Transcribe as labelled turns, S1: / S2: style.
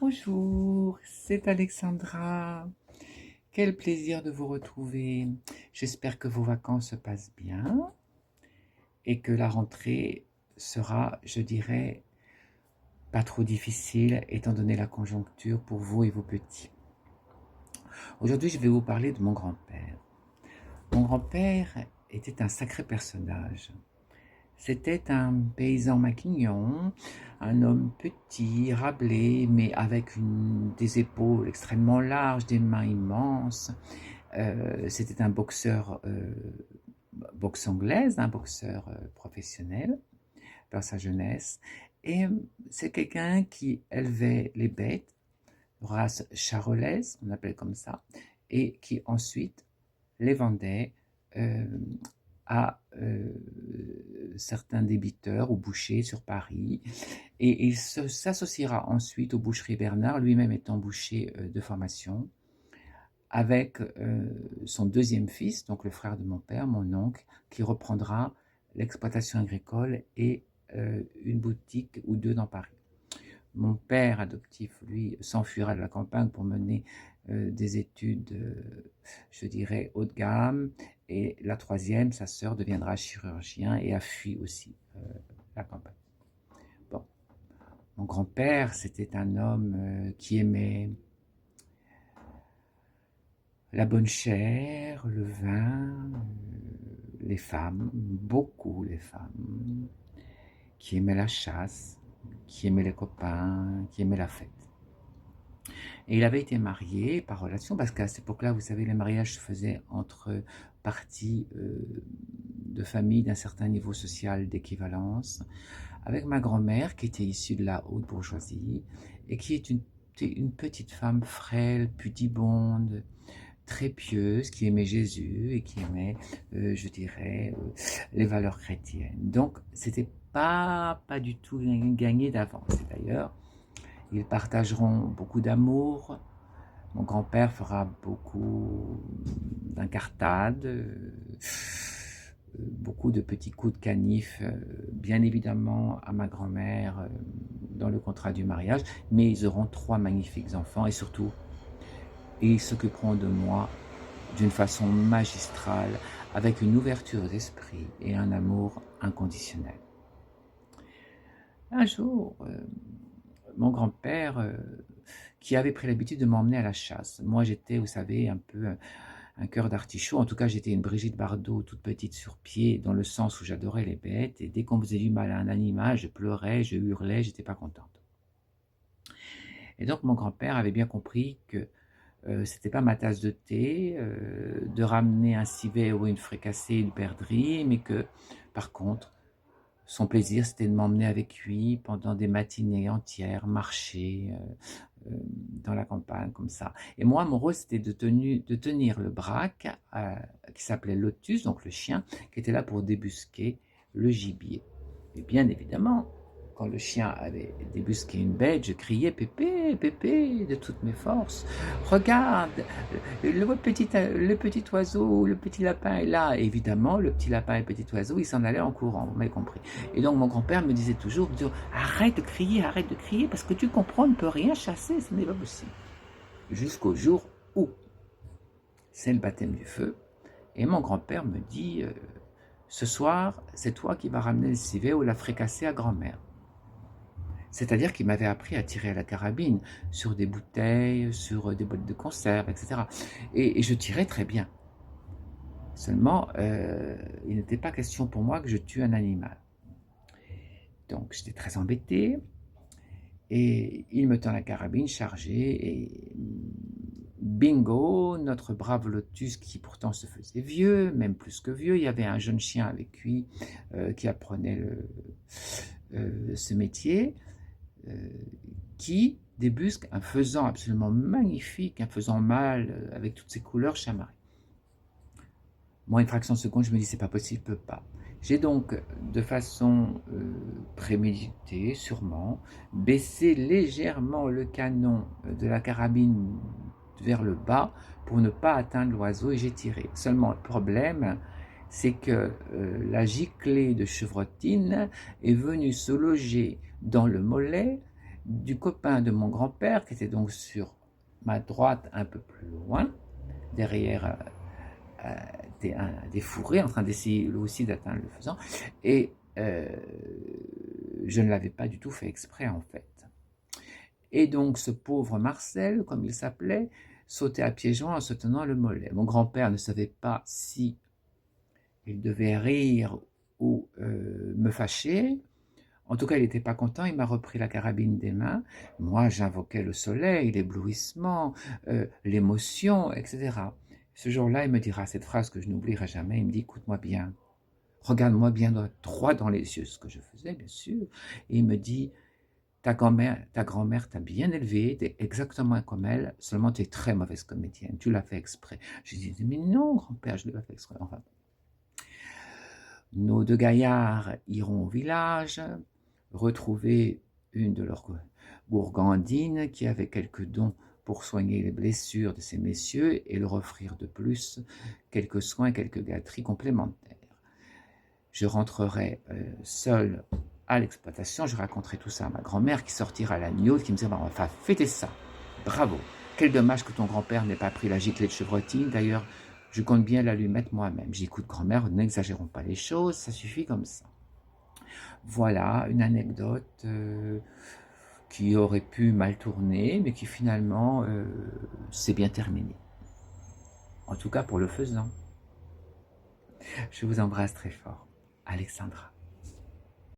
S1: Bonjour, c'est Alexandra. Quel plaisir de vous retrouver. J'espère que vos vacances se passent bien et que la rentrée sera, je dirais, pas trop difficile étant donné la conjoncture pour vous et vos petits. Aujourd'hui, je vais vous parler de mon grand-père. Mon grand-père était un sacré personnage. C'était un paysan maquignon, un homme petit, râblé, mais avec des épaules extrêmement larges, des mains immenses. C'était un boxeur, boxe anglaise, un boxeur professionnel dans sa jeunesse. Et c'est quelqu'un qui élevait les bêtes, race charolaise, on appelle comme ça, et qui ensuite les vendait euh, à certains débiteurs ou bouchers sur Paris. Et il s'associera ensuite aux boucheries Bernard, lui-même étant boucher de formation, avec son deuxième fils, donc le frère de mon père, mon oncle, qui reprendra l'exploitation agricole et une boutique ou deux dans Paris. Mon père adoptif, lui, s'enfuira de la campagne pour mener des études, je dirais, haut de gamme. Et la troisième, sa sœur, deviendra chirurgien et a fui aussi la campagne. Bon, mon grand-père, c'était un homme qui aimait la bonne chair, le vin, les femmes, beaucoup les femmes, qui aimait la chasse, qui aimait les copains, qui aimait la fête. Et il avait été marié par relation, parce qu'à cette époque-là, vous savez, les mariages se faisaient entre parties de famille d'un certain niveau social d'équivalence, avec ma grand-mère, qui était issue de la haute bourgeoisie, et qui est une petite femme frêle, pudibonde, très pieuse, qui aimait Jésus et qui aimait, je dirais, les valeurs chrétiennes. Donc, c'était pas du tout gagné d'avance. Et d'ailleurs, ils partageront beaucoup d'amour. Mon grand-père fera beaucoup d'incartades, beaucoup de petits coups de canif, bien évidemment à ma grand-mère dans le contrat du mariage, mais ils auront 3 magnifiques enfants et surtout, ils s'occuperont de moi d'une façon magistrale, avec une ouverture d'esprit et un amour inconditionnel. Un jour, mon grand-père, qui avait pris l'habitude de m'emmener à la chasse. Moi, j'étais, vous savez, un peu un cœur d'artichaut. En tout cas, j'étais une Brigitte Bardot, toute petite sur pied, dans le sens où j'adorais les bêtes. Et dès qu'on faisait du mal à un animal, je pleurais, je hurlais, j'étais pas contente. Et donc, mon grand-père avait bien compris que c'était pas ma tasse de thé de ramener un civet ou une fricassée, une perdrix, mais que, par contre, son plaisir, c'était de m'emmener avec lui pendant des matinées entières, marcher dans la campagne, comme ça. Et moi, mon rôle, c'était de tenir le braque, qui s'appelait Lotus, donc le chien, qui était là pour débusquer le gibier. Et bien évidemment, quand le chien avait débusqué une bête, je criais Pépé, Pépé, de toutes mes forces. Regarde, le petit oiseau, le petit lapin est là. Et évidemment, le petit lapin et le petit oiseau, ils s'en allaient en courant, vous m'avez compris. Et donc mon grand-père me disait toujours, arrête de crier, parce que tu comprends, on ne peut rien chasser, ce n'est pas possible. Jusqu'au jour où c'est le baptême du feu, et mon grand-père me dit, ce soir, c'est toi qui vas ramener le civet ou la fricassée à grand-mère. C'est-à-dire qu'il m'avait appris à tirer à la carabine sur des bouteilles, sur des boîtes de conserve, etc. Et je tirais très bien. Seulement, il n'était pas question pour moi que je tue un animal. Donc j'étais très embêté. Et il me tend la carabine chargée et bingo, notre brave Lotus qui pourtant se faisait vieux, même plus que vieux, il y avait un jeune chien avec lui qui apprenait ce métier, qui débusque un faisan absolument magnifique, un faisan mâle avec toutes ses couleurs chamarrées. Moi, une fraction de seconde, je me dis c'est pas possible, je peux pas. J'ai donc, de façon préméditée, sûrement, baissé légèrement le canon de la carabine vers le bas pour ne pas atteindre l'oiseau et j'ai tiré. Seulement, le problème, c'est que la giclée de chevrotine est venue se loger dans le mollet du copain de mon grand-père, qui était donc sur ma droite un peu plus loin, derrière des fourrés, en train d'essayer lui aussi d'atteindre le faisan, et je ne l'avais pas du tout fait exprès en fait. Et donc ce pauvre Marcel, comme il s'appelait, sautait à pieds joints en se tenant le mollet. Mon grand-père ne savait pas si il devait rire ou me fâcher. En tout cas, il n'était pas content, il m'a repris la carabine des mains. Moi, j'invoquais le soleil, l'éblouissement, l'émotion, etc. Ce jour-là, il me dira cette phrase que je n'oublierai jamais. Il me dit, écoute-moi bien, regarde-moi bien droit dans les yeux, ce que je faisais, bien sûr. Et il me dit, ta grand-mère t'a bien élevé, t'es exactement comme elle, seulement tu es très mauvaise comédienne, tu l'as fait exprès. J'ai dit, mais non, grand-père, je ne l'ai pas fait exprès. Enfin, nos deux gaillards iront au village, retrouver une de leurs gourgandines qui avait quelques dons pour soigner les blessures de ces messieurs et leur offrir de plus quelques soins, quelques gâteries complémentaires. Je rentrerai seul à l'exploitation, je raconterai tout ça à ma grand-mère qui sortira la nuit haute, qui me dira, on va fêter ça, bravo, quel dommage que ton grand-père n'ait pas pris la giclée de chevrotine, d'ailleurs je compte bien la lui mettre moi-même. J'écoute grand-mère, n'exagérons pas les choses, ça suffit comme ça. Voilà une anecdote qui aurait pu mal tourner, mais qui finalement s'est bien terminée. En tout cas pour le faisant. Je vous embrasse très fort. Alexandra.